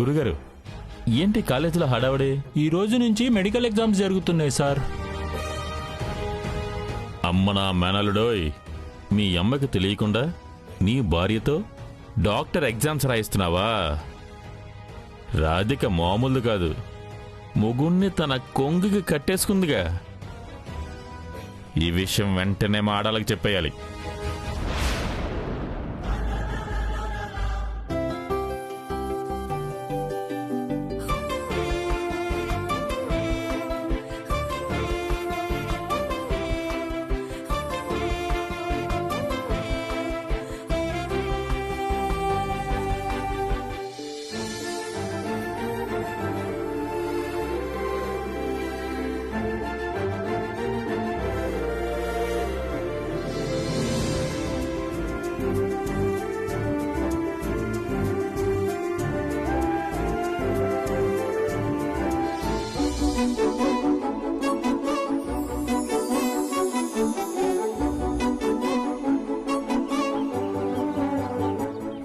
గురుగారు, ఏంటి కాలేజీలో హడావడి? ఈ రోజు నుంచి మెడికల్ ఎగ్జామ్స్ జరుగుతున్నాయి సార్. అమ్మ నా మేనలుడోయ్, మీ అమ్మకి తెలియకుండా నీ భార్యతో డాక్టర్ ఎగ్జామ్స్ రాయిస్తున్నావా? రాధిక మామూలు కాదు, మొగుణ్ణి తన కొంగుకి కట్టేసుకుందిగా. ఈ విషయం వెంటనే మా ఆడాలకు చెప్పేయాలి.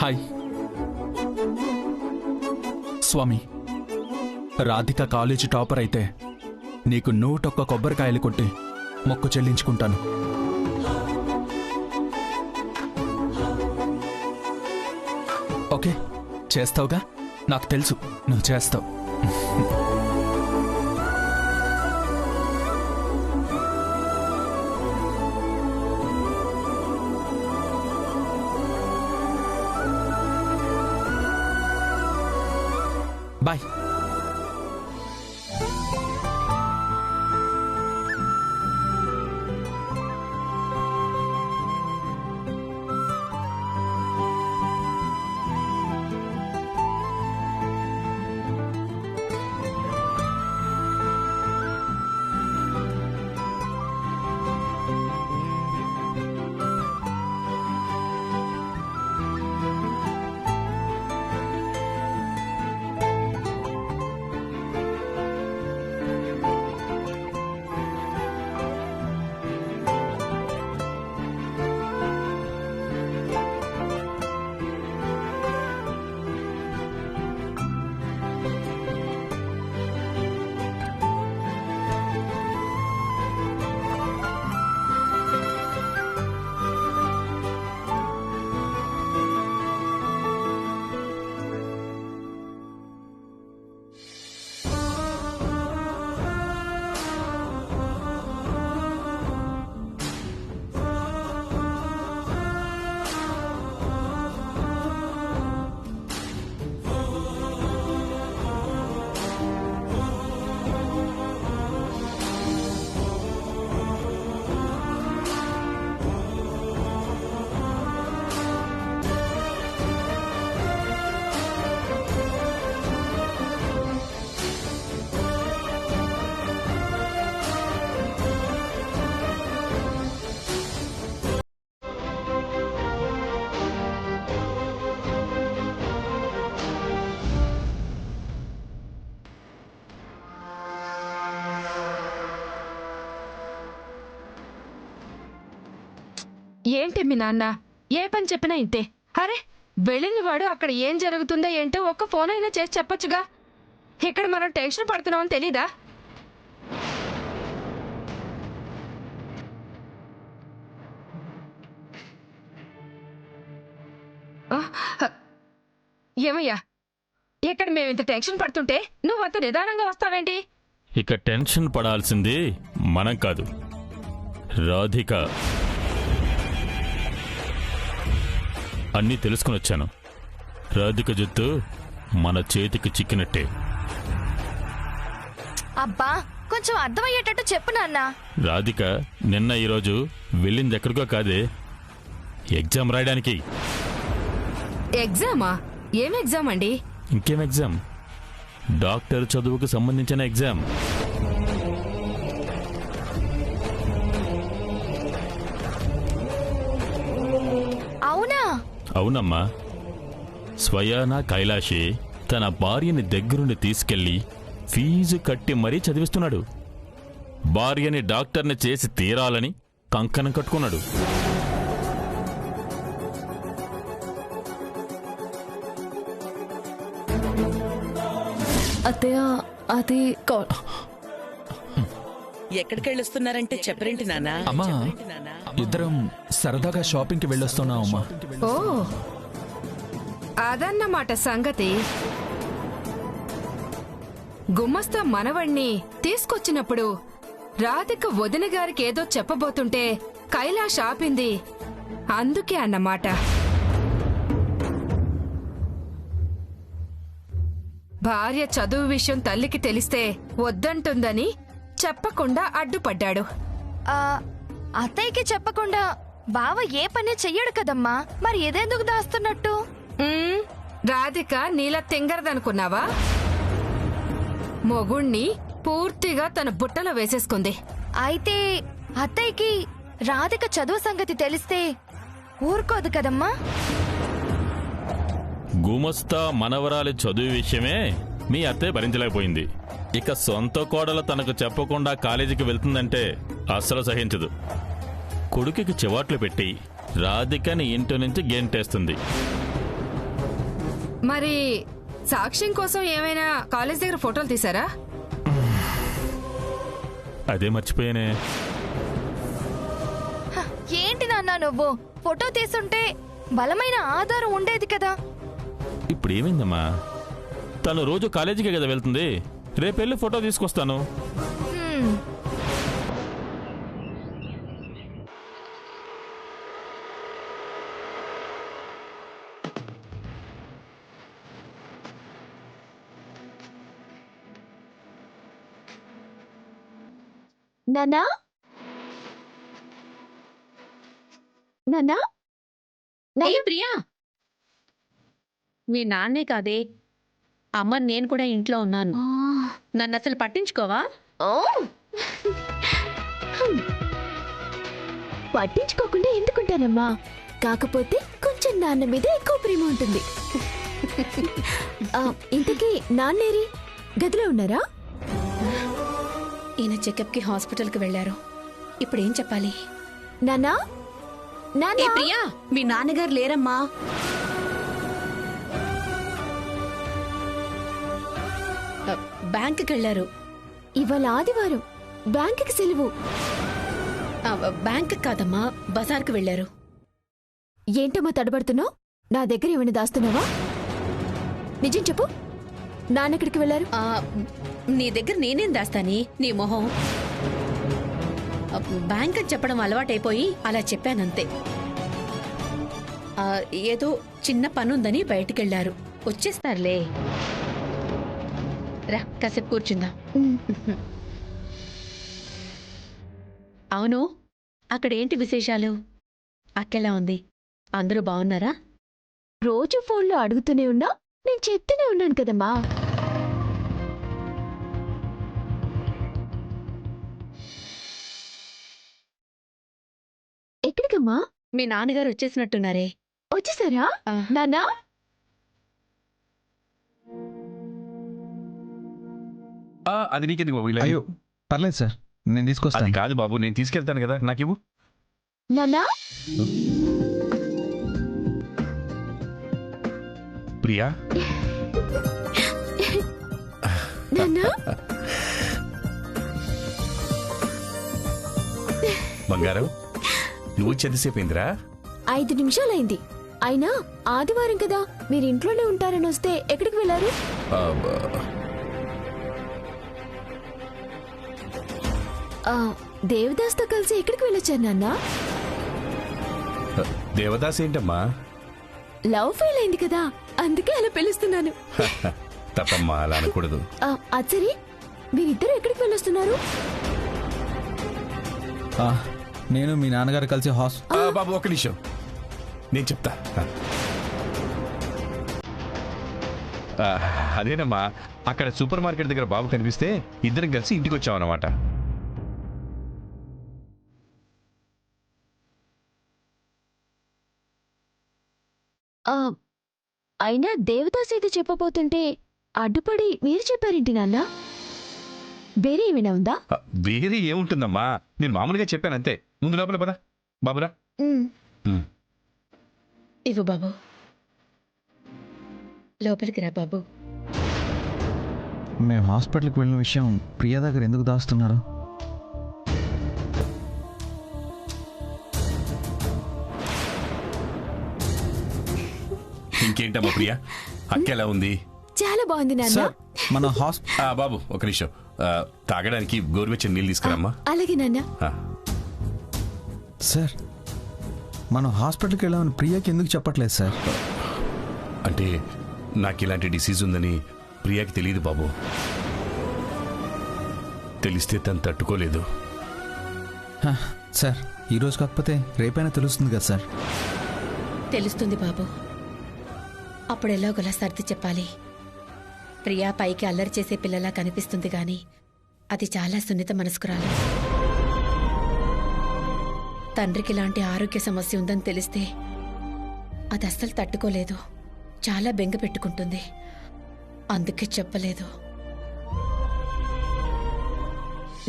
హాయ్ స్వామి, రాధిక కాలేజీ టాపర్ అయితే నీకు 101 కొబ్బరికాయలు కొట్టి మొక్కు చెల్లించుకుంటాను. ఓకే, చేస్తావుగా? నాకు తెలుసు నువ్వు చేస్తావు. బాయ్. ఏంటి మీ నాన్న ఏ పని చెప్పినా ఇంతే. అరే, వెళ్ళిన వాడు అక్కడ ఏం జరుగుతుందో ఏంటో ఒక్క ఫోన్ అయినా చేసి చెప్పొచ్చుగా. ఇక్కడ మనం టెన్షన్ పడుతున్నామని తెలీదా? ఏమయ్యా, ఇక్కడ మేము ఇంత టెన్షన్ పడుతుంటే నువ్వు అంత నిదానంగా వస్తావేంటి? ఇక టెన్షన్ పడాల్సింది మనం కాదు, రాధిక. అన్నీ తెలుసుకుని వచ్చాను. రాధిక జుత్తు మన చేతికి చిక్కినట్టే. అబ్బా, కొంచెం అర్థమయ్యేటట్టు చెప్పు నాన్న. రాధిక నిన్న ఈరోజు వెళ్ళింది ఎక్కడికో కాదే, ఎగ్జామ్ రాయడానికి. ఎగ్జామా? ఏం ఎగ్జామ్ అండి? ఇంకేం ఎగ్జామ్? డాక్టర్ చదువుకు సంబంధించిన ఎగ్జామ్. అవునా? అవునమ్మా. స్వయానా కైలాషి తన భార్యని దగ్గరుండి తీసుకెళ్లి ఫీజు కట్టి మరీ చదివిస్తున్నాడు. భార్యని డాక్టర్ని చేసి తీరాలని కంకణం కట్టుకున్నాడు. అత్తయ్య అది ఎక్కడికి వెళ్ళొస్తున్నారంటే చెప్పరేంటి నాన్న? అమ్మా ఇద్దరం సరదాగా షాపింగ్కి వెళ్ళొస్తున్నాం అమ్మా. ఓ అదన్నమాట సంగతి. గుమ్మస్తా మనవణ్ణి తీసుకొచ్చినప్పుడు రాధిక వదిన గారికి ఏదో చెప్పబోతుంటే కైలాష్ ఆపింది అందుకే అన్నమాట. భార్య చదువు విషయం తల్లికి తెలిస్తే వద్దంటుందని చెప్పకుండా అడ్డుపడ్డాడు. అత్తయ్యకి చెప్పకుండా బావ ఏ పని చెయ్యడు కదమ్మా, మరి ఏదెందుకు దాస్తున్నట్టు? రాధిక నీలా తెంగరదనుకున్నావా? మొగుణ్ణి పూర్తిగా తన బుట్టలో వేసేసుకుంది. అయితే అత్తయ్యకి రాధిక చదువు సంగతి తెలిస్తే ఊరుకోదు కదమ్మా. గుమస్తా మనవరాలి చదువు విషయమే మీ అత్తయ్య భరించలేకపోయింది. ఇక సొంత కోడలు తనకు చెప్పకుండా కాలేజీకి వెళ్తుందంటే అస్సలు సహించదు. కొడుకుకి చివాట్లు పెట్టి రాధికని ఇంటి నుంచి గెంటేస్తుంది. మరి సాక్ష్యం కోసం ఏమైనా కాలేజ్ దగ్గర ఫోటోలు తీసారా? అదే మర్చిపోయానే. ఏంటి నాన్న నువ్వు? ఫోటో తీసుంటే బలమైన ఆధారం ఉండేది కదా. ఇప్పుడు ఏమైందమ్మా? తను రోజు కాలేజీకే కదా వెళ్తుంది. రేపెళ్ళి ఫోటో తీసుకొస్తాను. నానా నానా ప్రియా, మీ నాన్నే కాదే అమ్మ, నేను కూడా ఇంట్లో ఉన్నాను. నన్ను అసలు పట్టించుకోవా? పట్టించుకోకుండా ఎందుకుంటానమ్మా, కాకపోతే కొంచెం నాన్న మీద ఎక్కువ ప్రేమ ఉంటుంది. ఇంతకీ నాన్నేరి గదిలో ఉన్నారా? ఈయన చెకప్కి హాస్పిటల్కి వెళ్ళారు. ఇప్పుడు ఏం చెప్పాలి? నానా నానా ప్రియా, మీ నాన్నగారు లేరమ్మా. బ్యాంకుకి వెళ్ళారు. ఇవాళ ఆదివారం, బ్యాంకుకి సెలవు. బ్యాంక్ కాదమ్మా, బజార్కి వెళ్ళారు. ఏంటమ్మా తడబడుతున్నావు? నా దగ్గర ఏమైనా దాస్తున్నావా? నిజం చెప్పు, నాన్నెక్కడికి వెళ్ళారు? నీ దగ్గర నేనేం దాస్తాని, నీ మొహం. బ్యాంక్ అని చెప్పడం అలవాటైపోయి అలా చెప్పానంతే. ఏదో చిన్న పనుందని బయటికెళ్లారు, వచ్చేస్తారులే. రా, కాసేపు కూర్చుందాం. అవును, అక్కడేంటి విశేషాలు? అక్కెలా ఉంది? అందరూ బాగున్నారా? రోజు ఫోన్లో అడుగుతూనే ఉన్నా, నేను చెప్తూనే ఉన్నాను కదమ్మా. ఎక్కడికమ్మా? మీ నాన్నగారు వచ్చేసినట్టున్నారే. వచ్చేసారా నాన్నా? అది నీకెందుకు బాబు? ఇలా అయ్యో పర్లేదు సార్, నేను తీసుకొస్తాను. అది కాదు బాబు, నేను తీసుకెళ్తాను కదా, నాకు ఇవ్వు. నాన్నా ప్రియా, నాన్నా బంగారం, నువ్వు ఎంతసేపు అయిందిరా? 5 నిమిషాలైంది. అయినా ఆదివారం కదా, మీరు ఇంట్లోనే ఉంటారని వస్తే ఎక్కడికి వెళ్ళారు? దేవదాస్తో కలిసి ఎక్కడికి వెళ్ళొచ్చారు నాన్నా? దేవదాస్ ఏంటమ్మా? లవ్ ఫెయిల్ అయింది కదా, అందుకే అలా పిలుస్తున్నాను. తప్పమ్మా, అలా అనకూడదు. అది సరే, మీరిద్దరు ఎక్కడికి వెళ్ళొస్తున్నారు? నేను మీ నాన్నగారు కలిసి బాబు ఒక నిమిషం, నేను చెప్తా. అదేనమ్మా, అక్కడ సూపర్ మార్కెట్ దగ్గర బాబు కనిపిస్తే ఇద్దరం కలిసి ఇంటికి వచ్చామన్నమాట. అయినా దేవదాస్ ఏదో చెప్పబోతుంటే అడ్డుపడి మీరు చెప్పారేంటి నాన్న? వేరే ఏమైనా ఉందా? వేరే ఏముంటుందమ్మా, నేను మామూలుగా చెప్పాను అంతే. ముందు లోపల పద బాబురా. ఇవ్వు బాబు, లోపలికి రా బాబు. మేము హాస్పిటల్కి వెళ్ళిన విషయం ప్రియా దగ్గర ఎందుకు దాస్తున్నారు? ఇంకేంటమ్మా ప్రియా, అక్క ఎలా ఉంది? చాలా బాగుంది నాన్న. సార్ మన బాబు ఒక నిమిషం, తాగడానికి గోరువెచ్చని నీళ్ళు తీసుకురామ్మా. అలాగే నాన్న. సార్ మనం హాస్పిటల్కి వెళ్ళామని ప్రియాకి ఎందుకు చెప్పట్లేదు సార్? అంటే నాకు ఇలాంటి డిసీజ్ ఉందని ప్రియాకి తెలియదు బాబు. తెలిస్తే తను తట్టుకోలేదు. సార్ ఈరోజు కాకపోతే రేపైనా తెలుస్తుంది కదా సార్? తెలుస్తుంది బాబు. అప్పుడు ఎలాగోలా సర్ది చెప్పాలి. ప్రియా పైకి అల్లరి చేసే పిల్లలా కనిపిస్తుంది గాని అది చాలా సున్నిత మనస్కురాలు. తండ్రికి ఇలాంటి ఆరోగ్య సమస్య ఉందని తెలిస్తే అది అస్సలు తట్టుకోలేదు. చాలా బెంగ పెట్టుకుంటుంది. అందుకే చెప్పలేదు.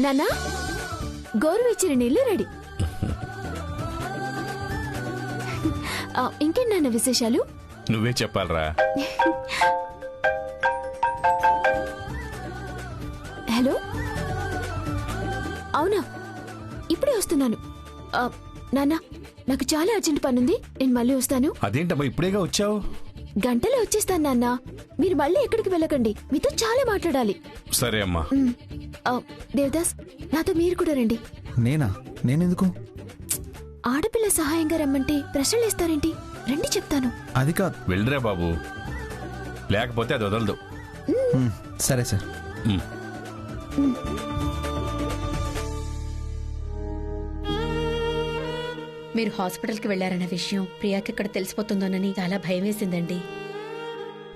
నాన్న, గోరువెచ్చని నీళ్ళు రెడీ. ఇంకేంటి నాన్న విశేషాలు? నువ్వే చెప్పాలరా. హలో, అవునా? ఇప్పుడే వస్తున్నాను. నాన్న, నాకు చాలా అర్జెంట్ పనుంది, నేను మళ్ళీ వస్తాను. అదేంటమ్మా ఇప్పుడేగా వచ్చావు? గంటలో వచ్చేస్తాను నాన్న. మీరు మళ్ళీ ఎక్కడికి వెళ్ళకండి, మీతో చాలా మాట్లాడాలి. సరే అమ్మా. దేవదాస్, నాతో మీరు కూడా రండి. నేనెందుకు? ఆడపిల్ల సహాయంగా రమ్మంటే ప్రశ్నలు వేస్తారేంటి? రండి చెప్తాను. అది కాదు. వెళ్ళరా బాబు, లేకపోతే అది వదలదు. సరే సార్. మీరు హాస్పిటల్కి వెళ్లారన్న విషయం ప్రియాకి ఇక్కడ తెలిసిపోతుందోనని చాలా భయం వేసిందండి.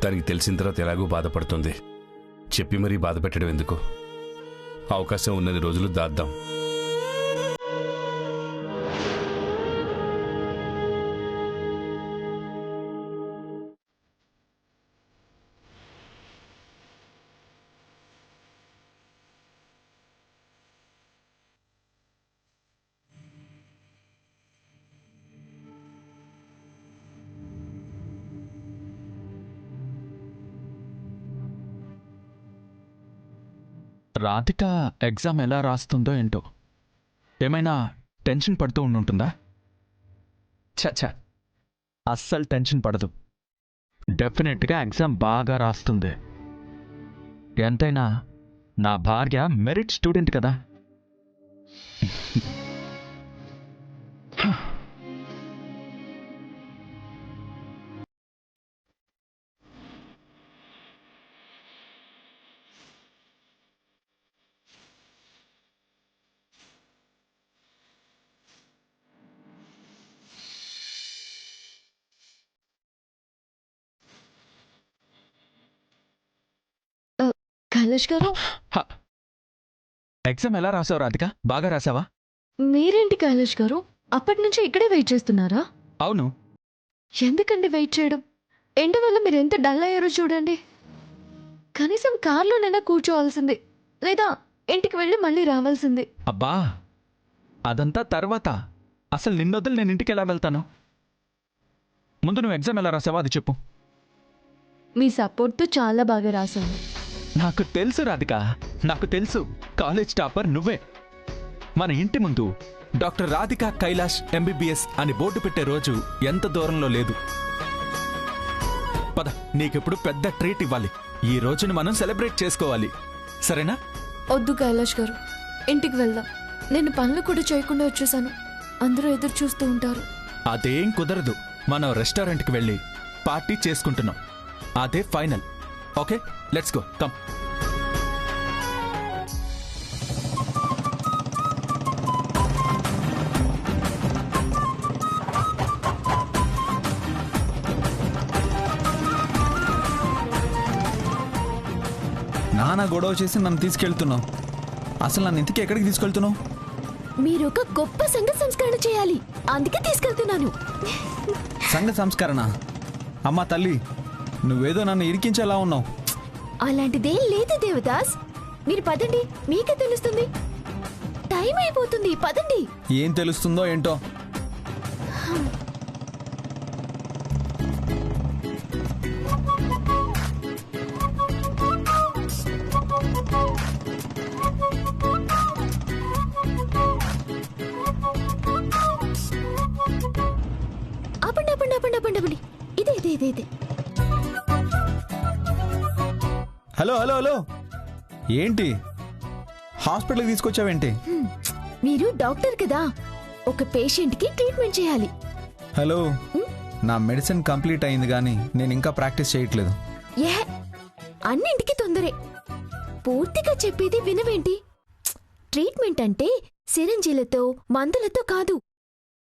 తనకి తెలిసిన తర్వాత ఎలాగో బాధపడుతుంది. చెప్పి మరీ బాధ పెట్టడం ఎందుకు? అవకాశం ఉన్నది రోజులు దాద్దాం. రాధిక ఎగ్జామ్ ఎలా రాస్తుందో ఏంటో. ఏమైనా టెన్షన్ పడుతూ ఉంటుందా? చచ్చా, అస్సలు టెన్షన్ పడదు. డెఫినెట్గా ఎగ్జామ్ బాగా రాస్తుంది. ఎంతైనా నా భార్య మెరిట్ స్టూడెంట్ కదా. కైలాష్ గారు, ఎగ్జామ్ ఎలా రాసావు రాధిక? బాగా రాసావా? మీరేంటి కైలాష్ గారు అప్పటి నుంచి ఇక్కడే వెయిట్ చేస్తున్నారా? అవును. ఎందుకండి వెయిట్ చేయడం? ఎండ వల్ల మీరు ఎంత డల్ అయ్యారో చూడండి. కనీసం కార్లోనైనా కూర్చోవాల్సింది, లేదా ఇంటికి వెళ్ళి మళ్ళీ రావాల్సింది. అబ్బా, అదంతా తర్వాత. అసలు నిన్నొద్దులు నేను ఇంటికి ఎలా వెళ్తాను? ముందు నువ్వు ఎగ్జామ్ ఎలా రాసావో అది చెప్పు. మీ సపోర్ట్తో చాలా బాగా రాశాను. నాకు తెలుసు రాధిక, నాకు తెలుసు. కాలేజ్ టాపర్ నువ్వే. మన ఇంటి ముందు డాక్టర్ రాధిక కైలాష్ MBBS అని బోర్డు పెట్టే రోజు ఎంత దూరంలో లేదు. పద, నీకెప్పుడు పెద్ద ట్రీట్ ఇవ్వాలి. ఈ రోజుని మనం సెలబ్రేట్ చేసుకోవాలి, సరేనా? వద్దు కైలాష్ గారు, ఇంటికి వెళ్దాం. నేను పనులు కూడా చేయకుండా వచ్చేసాను. అందరూ ఎదురు చూస్తూ ఉంటారు. అదేం కుదరదు. మనం రెస్టారెంట్కి వెళ్ళి పార్టీ చేసుకుంటున్నాం. అదే final. Okay, let's go, come. నాన్న గొడవ చేసి నన్ను తీసుకెళ్తున్నావు. అసలు నన్ను ఇంటికి ఎక్కడికి తీసుకెళ్తున్నావు? మీరు ఒక గొప్ప సంఘ సంస్కరణ చేయాలి, అందుకే తీసుకెళ్తున్నాను. సంఘ సంస్కరణ? అమ్మా తల్లి, నువ్వేదో నన్ను ఇరికించేలా ఉన్నావు. అలాంటిదేం లేదు దేవదాస్, మీరు పదండి, మీకే తెలుస్తుంది. టైం అయిపోతుంది, పదండి. ఏం తెలుస్తుందో ఏంటో. ఇదే ఇదే. హలో హలో హలో ఏంటి హాస్పిటల్కి తీసుకొచ్చావేంటి? మీరు డాక్టర్ కదా, ఒక పేషెంట్ కి ట్రీట్మెంట్ చేయాలి. హలో నా మెడిసిన్ కంప్లీట్ అయింది కానీ నేను ఇంకా ప్రాక్టీస్ చేయట్లేదు. ఏ అన్నింటికి తొందరే, పూర్తిగా చెప్పేది వినవేంటి? ట్రీట్మెంట్ అంటే సిరంజీలతో మందులతో కాదు,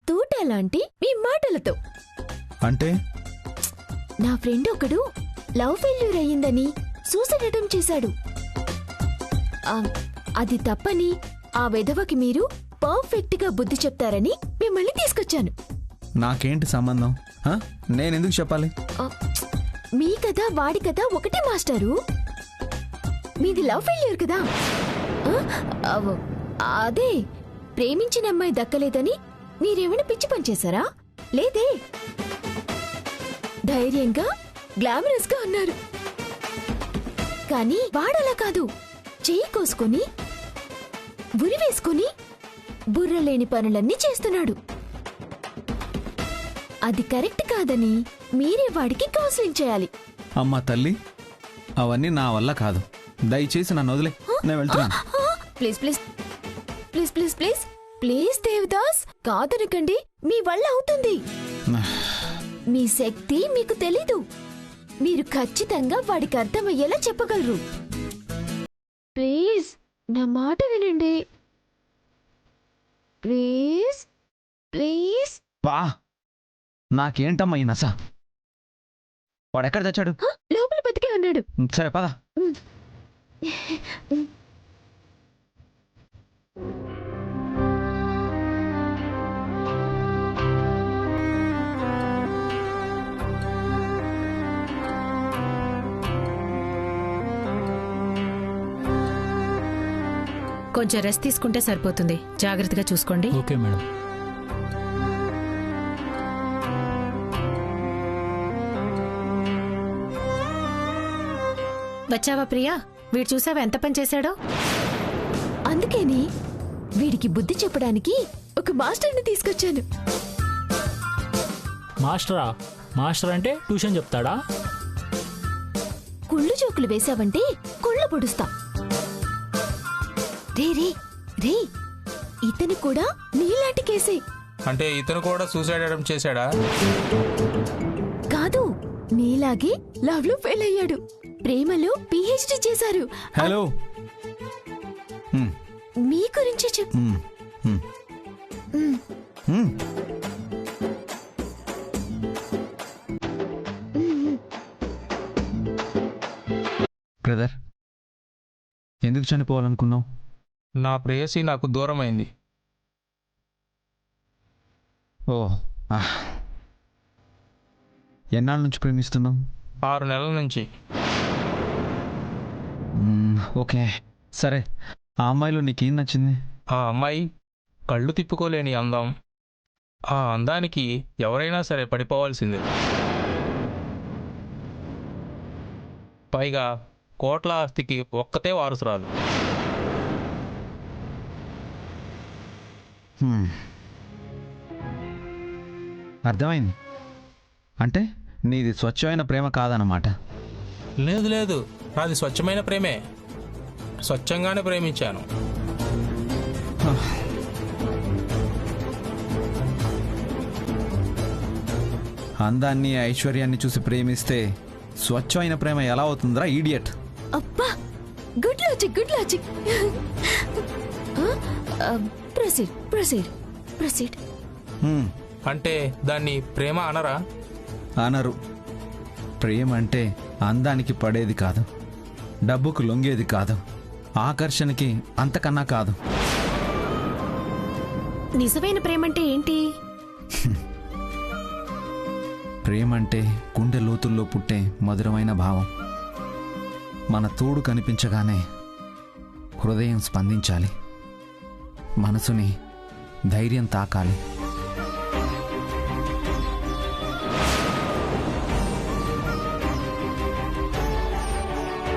తూట లాంటి మీ మాటలతో. అంటే నా ఫ్రెండ్ ఒకడు లవ్ ఫెయిల్యూర్ అయ్యిందని సూసైడ్ అటెంప్ట్ చేశాడు. అది తప్పని ఆ వెధవకి మీరు పర్ఫెక్ట్ గా బుద్ధి చెప్తారని మిమ్మల్ని తీసుకొచ్చాను. నాకేంటి సంబంధం? నేనెందుకు చెప్పాలి? మీ కదా వాడి కదా ఒకటే మాస్టారు. మీది లవ్ ఫెయిల్యూర్ కదా. అదే ప్రేమించిన అమ్మాయి దక్కలేదని మీరేమైనా పిచ్చి పని చేశారా? లేదే, ధైర్యంగా గ్లామరస్ గా ఉన్నారు. కానీ వాడలా కాదు, చెయ్యి కోసుకొని ఉరి వేసుకొని బుర్రలేని పనులన్నీ చేస్తున్నాడు. అది కరెక్ట్ కాదని మీరే వాడికి కౌన్సిలింగ్ చేయాలి. అమ్మా తల్లి, అవన్నీ నా వల్ల కాదు, దయచేసి నన్ను వదిలే, నేను వెళ్తున్నాను. Please please please please please please Devdas, కాదనకండి, మీ వల్ల అవుతుంది. మీ శక్తి మీకు తెలీదు, మీరు ఖచ్చితంగా వాడికి అర్థమయ్యేలా చెప్పగలరు. ప్లీజ్ నా మాట వినండి, ప్లీజ్ ప్లీజ్. బా నాకేంటమ్మా ఈ నస? వాడెక్కడ తెచ్చాడు? లోపల బతికే ఉన్నాడు. సరే పద. కొంచెం రెస్ట్ తీసుకుంటే సరిపోతుంది. జాగ్రత్తగా చూసుకోండి. Okay madam. వచ్చావా ప్రియా? వీడు చూసావా ఎంత పని చేశాడో? అందుకేని వీడికి బుద్ధి చెప్పడానికి ఒక మాస్టర్ని తీసుకొచ్చాను. మాస్టరా? మాస్టర్ అంటే ట్యూషన్ చెప్తాడా? కుళ్ళు జోకులు వేశావంటే కుళ్ళ పొడుస్తా. రే రే రే, ఇతను కూడా నీలాంటి కేసే. అంటే ఇతను కూడా సూసైడ్ అటెంప్ట్ చేశాడా? కాదు, నీలాగే లవ్ లో ఫెయిల్ అయ్యాడు, ప్రేమలో పిహెచ్డి చేశారు. హలో, మీ గురించి చెప్పు. బ్రదర్, ఎందుకు చనిపోవాలనుకున్నావు? నా ప్రేయసి నాకు దూరమైంది. ఓ, ఎన్నాళ్ళ నుంచి ప్రేమిస్తున్నావు? 6 నెలల నుంచి. ఓకే, సరే. ఆ అమ్మాయిలో నీకేం నచ్చింది? ఆ అమ్మాయి కళ్ళు తిప్పుకోలేని అందం. ఆ అందానికి ఎవరైనా సరే పడిపోవాల్సిందే. పైగా కోట్ల ఆస్తికి ఒక్కతే వారసురాలు. అర్థమైంది. అంటే నీది స్వచ్ఛమైన ప్రేమ కాదన్నమాట. లేదు లేదు, నాది స్వచ్ఛమైన ప్రేమే. స్వచ్ఛంగానే ప్రేమించాను. అందాన్ని ఐశ్వర్యాన్ని చూసి ప్రేమిస్తే స్వచ్ఛమైన ప్రేమ ఎలా అవుతుందిరా ఈడియట్? అబ్బా, good logic, good logic. Proceed proceed proceed. అంటే దాన్ని ప్రేమ అనరా? అనరు. ప్రేమ అంటే అందానికి పడేది కాదు, డబ్బుకు లొంగేది కాదు, ఆకర్షణకి అంతకన్నా కాదు. నిజమైన ప్రేమంటే ఏంటి? ప్రేమంటే గుండె లోతుల్లో పుట్టే మధురమైన భావం. మన తోడు కనిపించగానే హృదయం స్పందించాలి, మనసుని ధైర్యం తాకాలి.